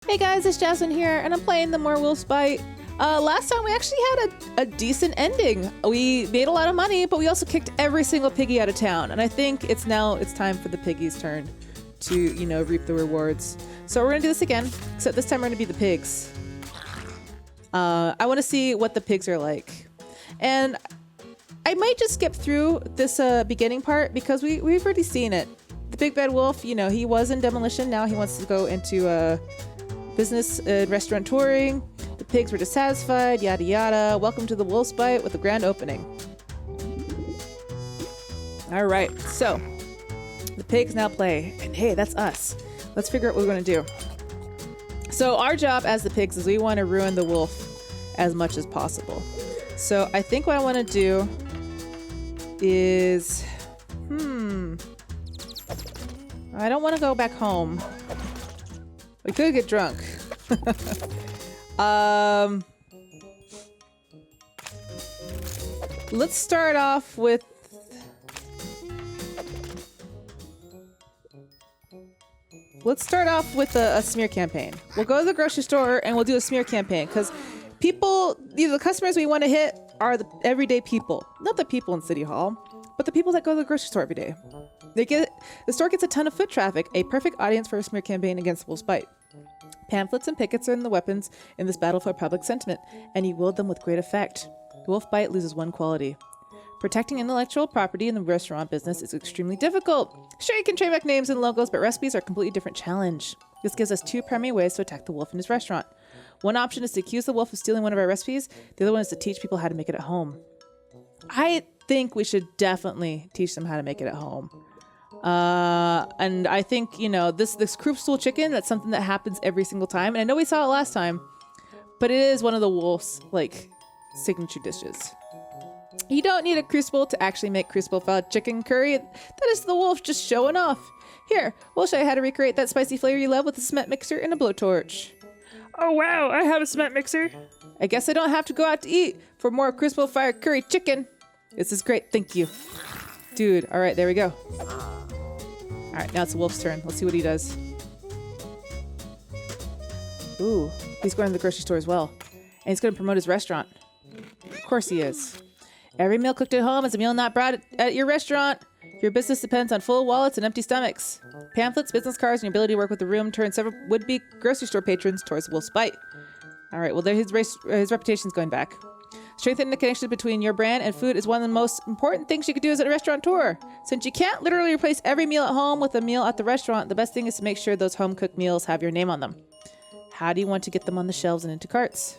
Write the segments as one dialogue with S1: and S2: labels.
S1: Hey guys, it's Jasmine here, and I'm playing the More Wolf's Bite. Last time we actually had a decent ending. We made a lot of money, but we also kicked every single piggy out of town. And I think it's time for the piggy's turn to, reap the rewards. So we're gonna do this again, except this time we're gonna be the pigs. I want to see what the pigs are like. And I might just skip through this beginning part because we've already seen it. The big bad wolf, he was in demolition. Now he wants to go into business and restaurant touring. The pigs were dissatisfied, yada yada. Welcome to the Wolf's Bite with a grand opening. All right, so the pigs now play, and hey, that's us. Let's figure out what we're gonna do. So our job as the pigs is we want to ruin the wolf as much as possible. So I think what I want to do is, I don't want to go back home. We could get drunk. Let's start off with a smear campaign. We'll go to the grocery store and we'll do a smear campaign because people, the customers we want to hit are the everyday people, not the people in City Hall, but the people that go to the grocery store every day. The store gets a ton of foot traffic, a perfect audience for a smear campaign against the Wolf's Bite. Pamphlets and pickets are in the weapons in this battle for public sentiment, and you wield them with great effect. The Wolf Bite loses one quality. Protecting intellectual property in the restaurant business is extremely difficult. Sure, you can trademark names and logos, but recipes are a completely different challenge. This gives us two primary ways to attack the wolf in his restaurant. One option is to accuse the wolf of stealing one of our recipes. The other one is to teach people how to make it at home. I think we should definitely teach them how to make it at home. And I think, this croup stool chicken, that's something that happens every single time. And I know we saw it last time, but it is one of the wolf's, signature dishes. You don't need a crucible to actually make crucible-fed chicken curry. That is the wolf just showing off. Here, we'll show you how to recreate that spicy flavor you love with a cement mixer and a blowtorch. Oh wow, I have a cement mixer. I guess I don't have to go out to eat for more crucible-fired curry chicken. This is great, thank you. Dude, all right, there we go. All right, now it's the wolf's turn. Let's see what he does. Ooh, he's going to the grocery store as well. And he's going to promote his restaurant. Of course he is. Every meal cooked at home is a meal not brought at your restaurant. Your business depends on full wallets and empty stomachs. Pamphlets, business cards, and your ability to work with the room turn several would-be grocery store patrons towards the Wolf's Bite. All right, well, his reputation's going back. Strengthening the connection between your brand and food is one of the most important things you could do as a restaurateur. Since you can't literally replace every meal at home with a meal at the restaurant, the best thing is to make sure those home-cooked meals have your name on them. How do you want to get them on the shelves and into carts?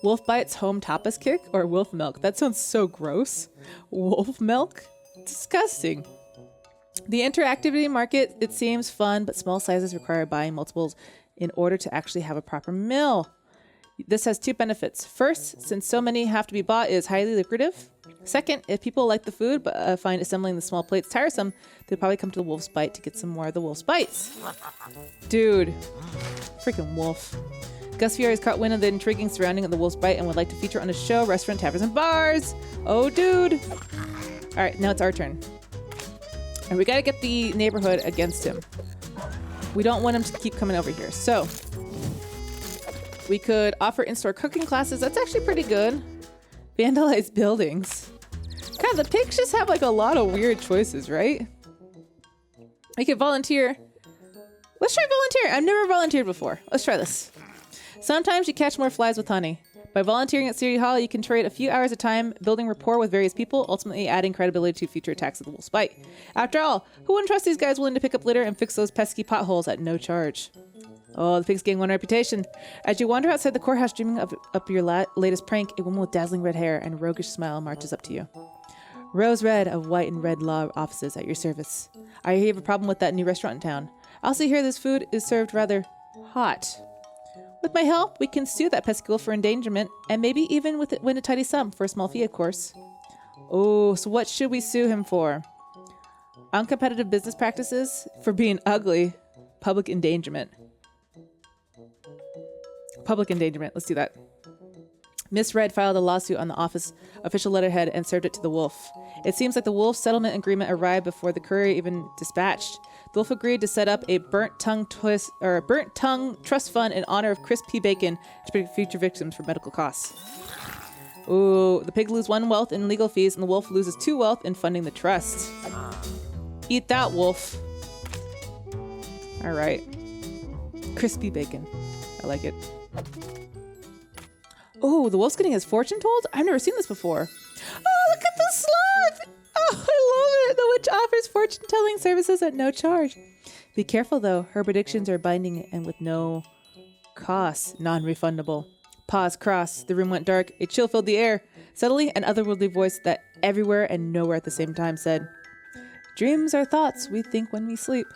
S1: Wolf Bites home tapas kick or wolf milk? That sounds so gross. Wolf milk? Disgusting. The interactivity market, it seems fun, but small sizes require buying multiples in order to actually have a proper meal. This has two benefits. First, since so many have to be bought, it is highly lucrative. Second, if people like the food but find assembling the small plates tiresome, they'll probably come to the Wolf's Bite to get some more of the Wolf's Bites. Dude. Freaking wolf. Gus Fieri's caught wind of the intriguing surrounding of the Wolf's Bite and would like to feature on his show, Restaurant, Taverns, and Bars. Oh, dude. All right, now it's our turn. And we got to get the neighborhood against him. We don't want him to keep coming over here. So we could offer in-store cooking classes. That's actually pretty good. Vandalize buildings. God, the pigs just have a lot of weird choices, right? We could volunteer. Let's try volunteer. I've never volunteered before. Let's try this. Sometimes you catch more flies with honey. By volunteering at City Hall, you can trade a few hours of time building rapport with various people, ultimately adding credibility to future attacks of the Wolf's Bite. After all, who wouldn't trust these guys willing to pick up litter and fix those pesky potholes at no charge? Oh, the pig's getting one reputation. As you wander outside the courthouse dreaming of up your latest prank, a woman with dazzling red hair and a roguish smile marches up to you. Rose red of white and red law offices at your service. I hear you have a problem with that new restaurant in town. I also hear this food is served rather hot. With my help, we can sue that pesky wolf for endangerment, and maybe even win a tidy sum for a small fee, of course. Oh, so what should we sue him for? Uncompetitive business practices? For being ugly? Public endangerment. Public endangerment. Let's do that. Miss Red filed a lawsuit on the office official letterhead and served it to the wolf. It seems like the wolf settlement agreement arrived before the courier even dispatched. The wolf agreed to set up a burnt tongue trust fund in honor of Chris P. Bacon to protect future victims for medical costs. Ooh, the pig loses 1 wealth in legal fees, and the wolf loses 2 wealth in funding the trust. Eat that, wolf. All right. Crispy bacon. I like it. Oh, the wolf's getting his fortune told? I've never seen this before. Oh, look at the sloth! Oh, I love it! The witch offers fortune-telling services at no charge. Be careful, though. Her predictions are binding and with no cost. Non-refundable. Pause, cross. The room went dark. A chill filled the air. Subtly, an otherworldly voice that everywhere and nowhere at the same time said, "Dreams are thoughts we think when we sleep."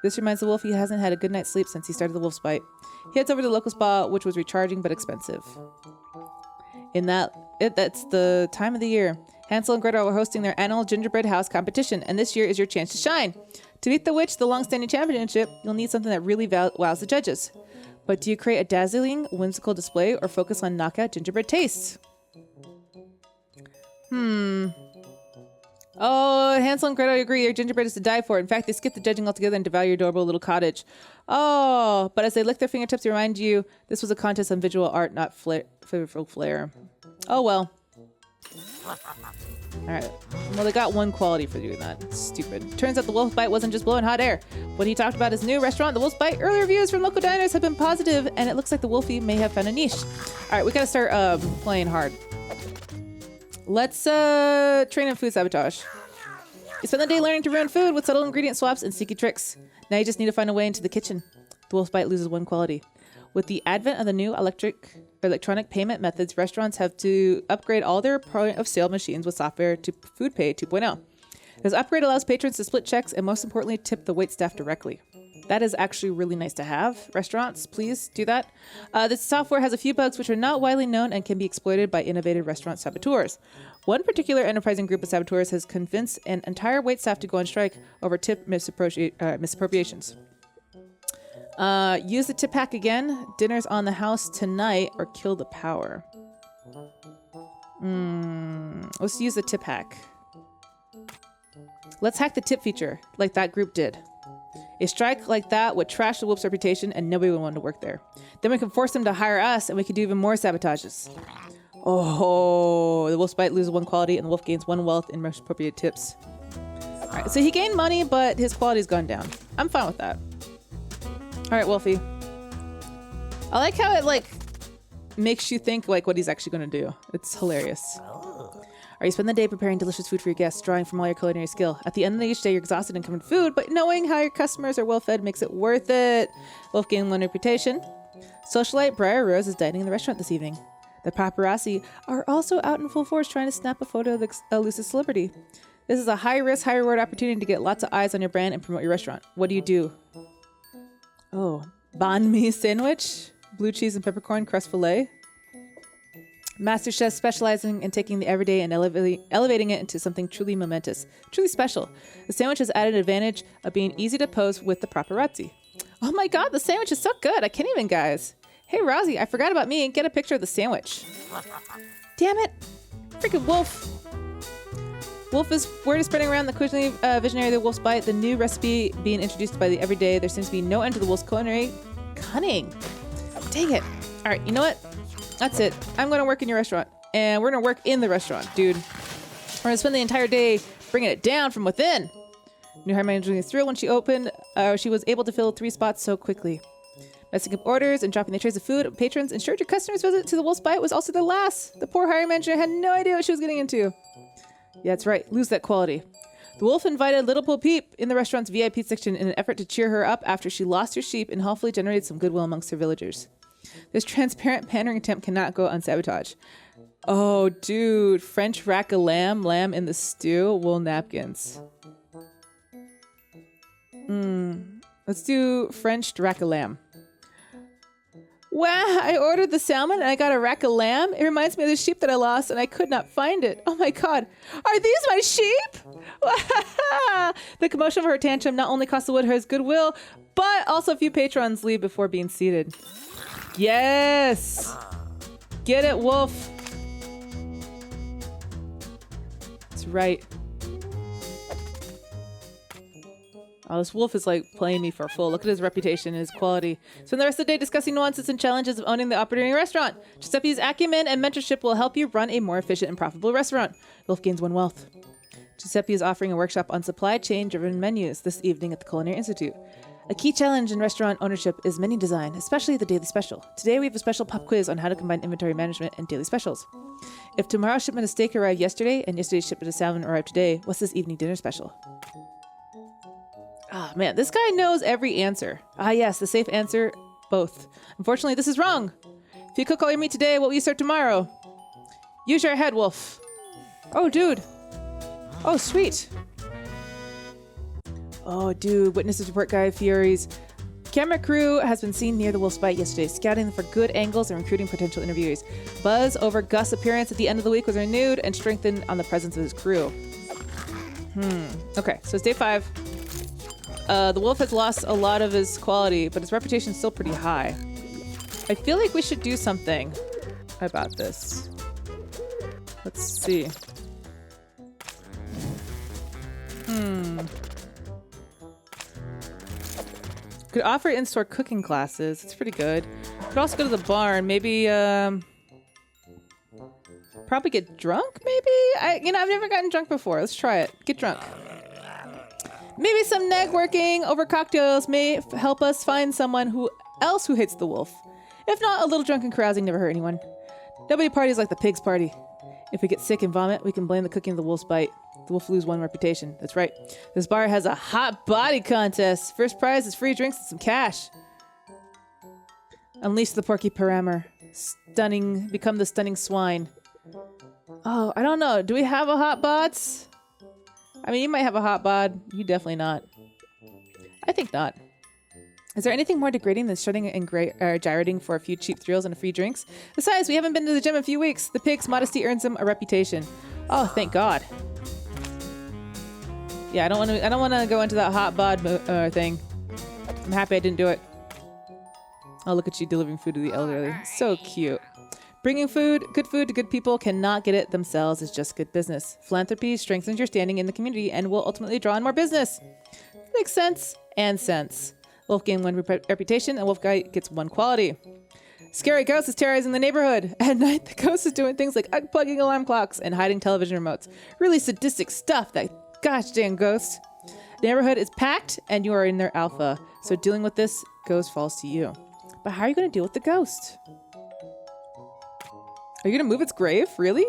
S1: This reminds the wolf he hasn't had a good night's sleep since he started the wolf's bite. He heads over to the local spa, which was recharging but expensive. That's the time of the year. Hansel and Gretel are hosting their annual gingerbread house competition, and this year is your chance to shine. To beat the witch, the long-standing championship, you'll need something that really wows the judges. But do you create a dazzling, whimsical display or focus on knockout gingerbread tastes? Oh, Hansel and Gretel agree your gingerbread is to die for. In fact, they skip the judging altogether and devour your adorable little cottage. Oh, but as they lick their fingertips, they remind you this was a contest on visual art, not flavorful flair. Oh, well. All right. Well, they got 1 quality for doing that. Stupid. Turns out the wolf bite wasn't just blowing hot air. When he talked about his new restaurant, the Wolf's Bite, early reviews from local diners have been positive, and it looks like the Wolfie may have found a niche. All right, we gotta start playing hard. Let's train in food sabotage. You spend the day learning to ruin food with subtle ingredient swaps and sneaky tricks. Now you just need to find a way into the kitchen. The Wolf's Bite loses 1 quality. With the advent of the new electronic payment methods, restaurants have to upgrade all their point-of-sale machines with software to FoodPay 2.0. This upgrade allows patrons to split checks and, most importantly, tip the waitstaff directly. That is actually really nice to have. Restaurants, please do that. This software has a few bugs which are not widely known and can be exploited by innovative restaurant saboteurs. One particular enterprising group of saboteurs has convinced an entire waitstaff to go on strike over tip misappropriations. Use the tip hack again. Dinner's on the house tonight, or kill the power. Let's use the tip hack. Let's hack the tip feature, like that group did. A strike like that would trash the wolf's reputation, and nobody would want to work there. Then we can force them to hire us, and we can do even more sabotages. Oh, the wolf's bite loses 1 quality, and the wolf gains 1 wealth in misappropriated tips. All right, so he gained money, but his quality's gone down. I'm fine with that. All right, Wolfie. I like how it makes you think what he's actually going to do. It's hilarious. All right, you spend the day preparing delicious food for your guests, drawing from all your culinary skill. At the end of each day, you're exhausted and covered in food, but knowing how your customers are well fed makes it worth it. Wolf gained 1 reputation. Socialite Briar Rose is dining in the restaurant this evening. The paparazzi are also out in full force trying to snap a photo of the elusive celebrity. This is a high-risk, high-reward opportunity to get lots of eyes on your brand and promote your restaurant. What do you do? Oh, banh mi sandwich, blue cheese and peppercorn crust fillet. Master chef specializing in taking the everyday and elevating it into something truly momentous, truly special. The sandwich has added an advantage of being easy to pose with the paparazzi. Oh my God, the sandwich is so good. I can't even, guys. Hey, Rosie, I forgot about me. Get a picture of the sandwich. Damn it. Freaking Wolf. Word is spreading around the culinary visionary of the Wolf's Bite. The new recipe being introduced by the everyday. There seems to be no end to the Wolf's culinary cunning. Dang it. All right, you know what? That's it. I'm going to work in your restaurant. And we're going to work in the restaurant, dude. We're going to spend the entire day bringing it down from within. New hire manager was thrilled when she opened. She was able to fill 3 spots so quickly. Messing up orders and dropping the trays of food, patrons ensured your customers' visit to the Wolf's Bite was also their last. The poor hiring manager had no idea what she was getting into. Yeah, that's right. Lose that quality. The wolf invited Little Bo Peep in the restaurant's VIP section in an effort to cheer her up after she lost her sheep and hopefully generated some goodwill amongst her villagers. This transparent pandering attempt cannot go unsabotage. Oh, dude. French rack of lamb in the stew, wool napkins. Let's do French rack of lamb. Wow, I ordered the salmon and I got a rack of lamb. It reminds me of the sheep that I lost and I could not find it. Oh my God. Are these my sheep? The commotion of her tantrum not only cost the woodherder's goodwill, but also a few patrons leave before being seated. Yes. Get it, Wolf. right. Oh, this wolf is like playing me for full. Look at his reputation and his quality. Spend the rest of the day discussing nuances and challenges of owning the operating restaurant. Giuseppe's acumen and mentorship will help you run a more efficient and profitable restaurant. Wolf gains 1 wealth. Giuseppe is offering a workshop on supply chain driven menus this evening at the Culinary Institute. A key challenge in restaurant ownership is menu design, especially the daily special. Today we have a special pop quiz on how to combine inventory management and daily specials. If tomorrow's shipment of steak arrived yesterday and yesterday's shipment of salmon arrived today, what's this evening dinner special? Ah, man, this guy knows every answer. Ah, yes, the safe answer, both. Unfortunately, this is wrong. If you cook all your meat today, what will you serve tomorrow? Use your head, wolf. Oh, dude. Oh, sweet. Oh, dude, witnesses report Guy Fieri's camera crew has been seen near the wolf's bite yesterday, scouting for good angles and recruiting potential interviewees. Buzz over Gus' appearance at the end of the week was renewed and strengthened on the presence of his crew. Okay, so it's day 5. The wolf has lost a lot of his quality, but his reputation is still pretty high. I feel like we should do something about this. Let's see. Could offer in-store cooking classes. It's pretty good. Could also go to the barn. Maybe, probably get drunk, maybe? I've never gotten drunk before. Let's try it. Get drunk. Maybe some networking over cocktails may help us find someone else who hates the wolf. If not, a little drunken carousing never hurt anyone. Nobody parties like the pig's party. If we get sick and vomit, we can blame the cooking of the wolf's bite. The wolf lose 1 reputation. That's right. This bar has a hot body contest. First prize is free drinks and some cash. Unleash the porky paramour. Become the stunning swine. Oh, I don't know. Do we have a hot bods? I mean, you might have a hot bod. You definitely not. I think not. Is there anything more degrading than strutting and gyrating for a few cheap thrills and free drinks? Besides, we haven't been to the gym in a few weeks. The pig's modesty earns him a reputation. Oh, thank God. Yeah, I don't want to go into that hot bod thing. I'm happy I didn't do it. Oh, look at you delivering food to the elderly. So cute. Bringing good food to good people cannot get it themselves. It's just good business. Philanthropy strengthens your standing in the community and will ultimately draw in more business. Makes sense and sense. Wolf gain 1 reputation and wolf guy gets 1 quality. Scary ghost is terrorizing the neighborhood. At night, the ghost is doing things like unplugging alarm clocks and hiding television remotes. Really sadistic stuff, that gosh dang ghost. The neighborhood is packed and you are in their alpha. So dealing with this ghost falls to you. But how are you going to deal with the ghost? Are you going to move its grave? Really?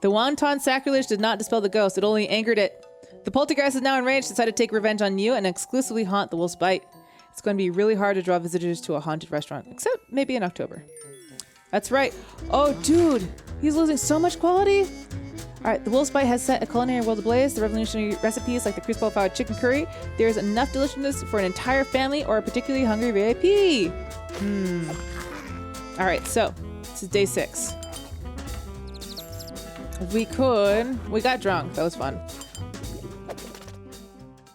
S1: The wanton sacrilege did not dispel the ghost. It only angered it. The poltergeist is now enraged, decided to take revenge on you and exclusively haunt the wolf's bite. It's going to be really hard to draw visitors to a haunted restaurant, except maybe in October. That's right. Oh, dude, he's losing so much quality. All right, the wolf's bite has set a culinary world ablaze. The revolutionary recipes like the crisp fried chicken curry. There's enough deliciousness for an entire family or a particularly hungry VIP. All right, so this is day 6. We got drunk. That was fun.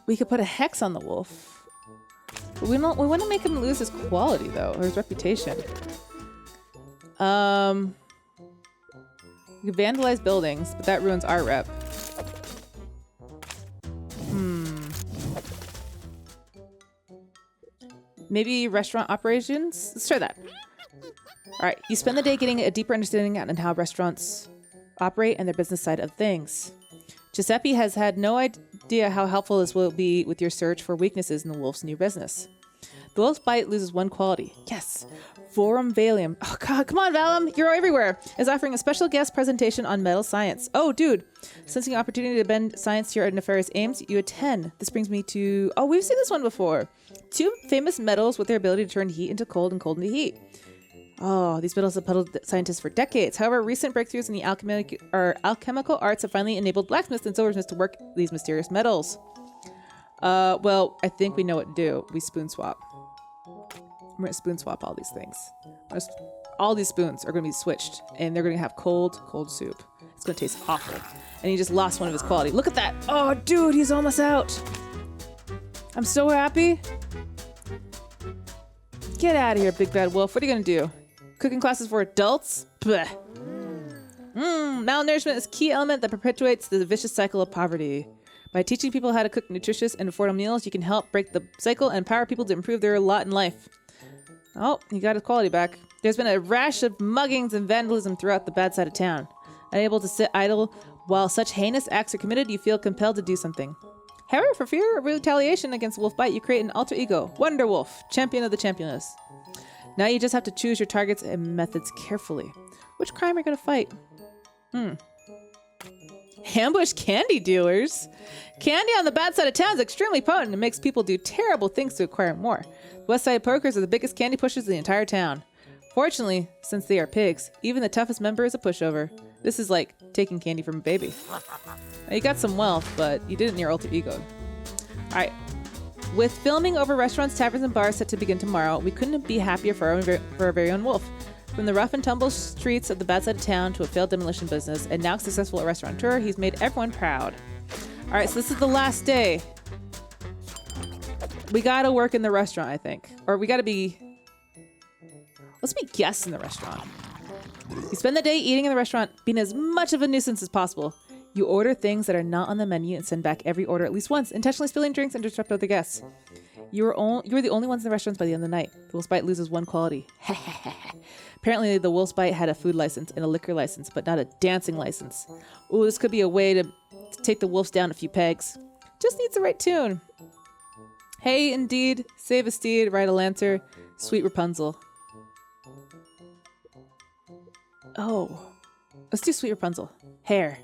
S1: We could put a hex on the wolf. But we want to make him lose his quality, though, or his reputation. We could vandalize buildings, but that ruins our rep. Maybe restaurant operations? Let's try that. All right, you spend the day getting a deeper understanding on how restaurants operate and their business side of things. Giuseppe has had no idea how helpful this will be with your search for weaknesses in the wolf's new business. The wolf's bite loses 1 quality. Yes. Forum Valium. Oh, God, come on, Valum. You're everywhere. Is offering a special guest presentation on metal science. Oh, dude. Sensing an opportunity to bend science to your nefarious aims, you attend. This brings me to... Oh, we've seen this one before. 2 famous metals with their ability to turn heat into cold and cold into heat. Oh, these metals have puzzled scientists for decades. However, recent breakthroughs in the alchemical arts have finally enabled blacksmiths and silversmiths to work these mysterious metals. Well, I think we know what to do. We spoon swap. We're going to spoon swap all these things. All these spoons are going to be switched, and they're going to have cold soup. It's going to taste awful. And he just lost 1 of his quality. Look at that. Oh, dude, he's almost out. I'm so happy. Get out of here, big bad wolf. What are you going to do? Cooking classes for adults? Blech. Malnourishment is a key element that perpetuates the vicious cycle of poverty. By teaching people how to cook nutritious and affordable meals, you can help break the cycle and empower people to improve their lot in life. Oh, he got his quality back. There's been a rash of muggings and vandalism throughout the bad side of town. Unable to sit idle while such heinous acts are committed, you feel compelled to do something. However, for fear of retaliation against wolf bite, you create an alter ego, Wonder Wolf, champion of the championess. Now you just have to choose your targets and methods carefully. Which crime are you going to fight? Ambush candy dealers. Candy on the bad side of town is extremely potent and makes people do terrible things to acquire more. West Side Pokers are the biggest candy pushers in the entire town. Fortunately, since they are pigs, even the toughest member is a pushover. This is like taking candy from a baby. Now, you got some wealth, but you didn't your alter ego. Alright. With filming over restaurants, taverns, and bars set to begin tomorrow, we couldn't be happier for our very own Wolf. From the rough and tumble streets of the bad side of town to a failed demolition business and now successful restaurateur, he's made everyone proud. Alright, so this is the last day. We gotta work in the restaurant, I think. Or we gotta be... Let's be guests in the restaurant. You spend the day eating in the restaurant, being as much of a nuisance as possible. You order things that are not on the menu and send back every order at least once, intentionally spilling drinks and disrupt other guests. You were the only ones in the restaurants by the end of the night. The Wolf's Bite loses one quality. Apparently, the Wolf's Bite had a food license and a liquor license, but not a dancing license. Ooh, this could be a way to take the wolves down a few pegs. Just needs the right tune. Hey, indeed, save a steed, ride a lancer, sweet Rapunzel. Oh, let's do sweet Rapunzel. Hair,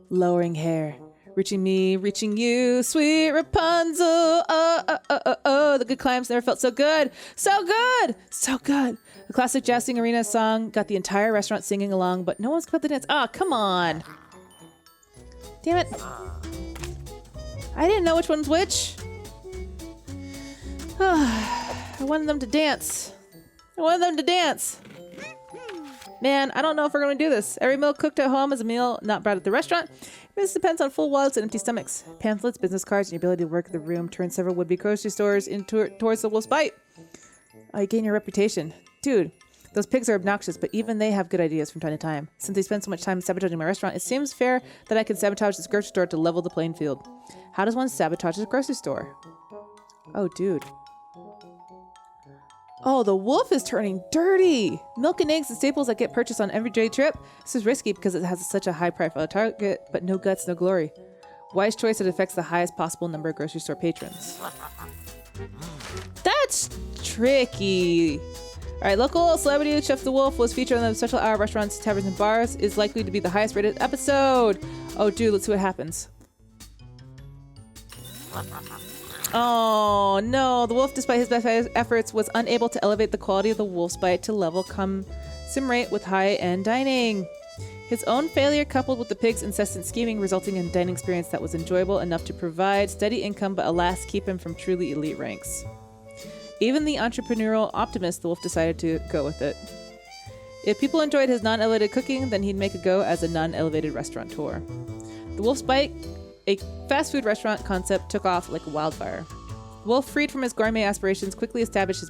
S1: lowering hair, reaching me, reaching you, sweet Rapunzel. Oh, the good climbs never felt so good. So good, so good. The classic jousting arena song got the entire restaurant singing along, but no one's cut the dance. Oh, come on. Damn it. I didn't know which one's which. I wanted them to dance. Man, I don't know if we're going to do this. Every meal cooked at home is a meal not brought at the restaurant. This depends on full wallets and empty stomachs. Pamphlets, business cards, and your ability to work the room turn several would-be grocery stores towards the Wolf's Bite. Oh, you gain your reputation. Dude, those pigs are obnoxious, but even they have good ideas from time to time. Since they spend so much time sabotaging my restaurant, it seems fair that I can sabotage this grocery store to level the playing field. How does one sabotage a grocery store? Oh, dude. Oh, the wolf is turning dirty. Milk and eggs and staples that get purchased on every day trip. This is risky because it has such a high profile target, but no guts, no glory. Wise choice that affects the highest possible number of grocery store patrons. That's tricky. All right, local celebrity Chef the Wolf was featured on the special hour restaurants, taverns, and bars. Is likely to be the highest rated episode. Oh, dude, let's see what happens. Oh, no. The wolf, despite his best efforts, was unable to elevate the quality of the Wolf's Bite to level commensurate with high-end dining. His own failure coupled with the pig's incessant scheming resulting in a dining experience that was enjoyable enough to provide steady income but alas keep him from truly elite ranks. Even the entrepreneurial optimist, the wolf decided to go with it. If people enjoyed his non-elevated cooking, then he'd make a go as a non-elevated restaurateur. The Wolf's Bite, a fast food restaurant concept, took off like a wildfire. Wolf, freed from his gourmet aspirations, quickly established his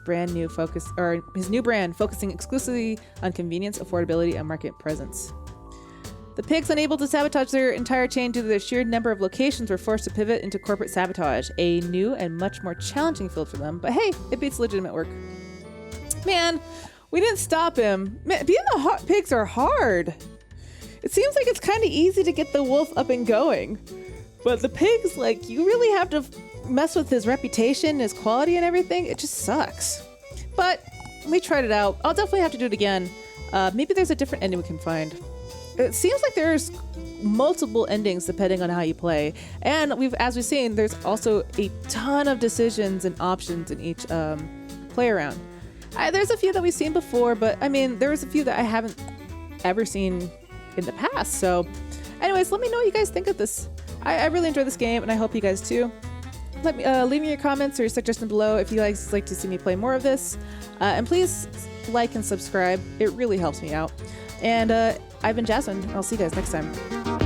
S1: new brand, focusing exclusively on convenience, affordability, and market presence. The pigs, unable to sabotage their entire chain due to their sheer number of locations, were forced to pivot into corporate sabotage, a new and much more challenging field for them. But hey, it beats legitimate work. Man, we didn't stop him. Man, being the pigs are hard. It seems like it's kind of easy to get the wolf up and going. But the pigs, like, you really have to mess with his reputation, his quality, and everything. It just sucks. But we tried it out. I'll definitely have to do it again. Maybe there's a different ending we can find. It seems like there's multiple endings depending on how you play. And as we've seen, there's also a ton of decisions and options in each play around. There's a few that we've seen before, but I mean, there was a few that I haven't ever seen in the past. So anyways, let me know what you guys think of this. I really enjoy this game, and I hope you guys too. Let me leave me your comments or your suggestions below if you guys like to see me play more of this. And please like and subscribe. It really helps me out. And I've been Jasmine. I'll see you guys next time.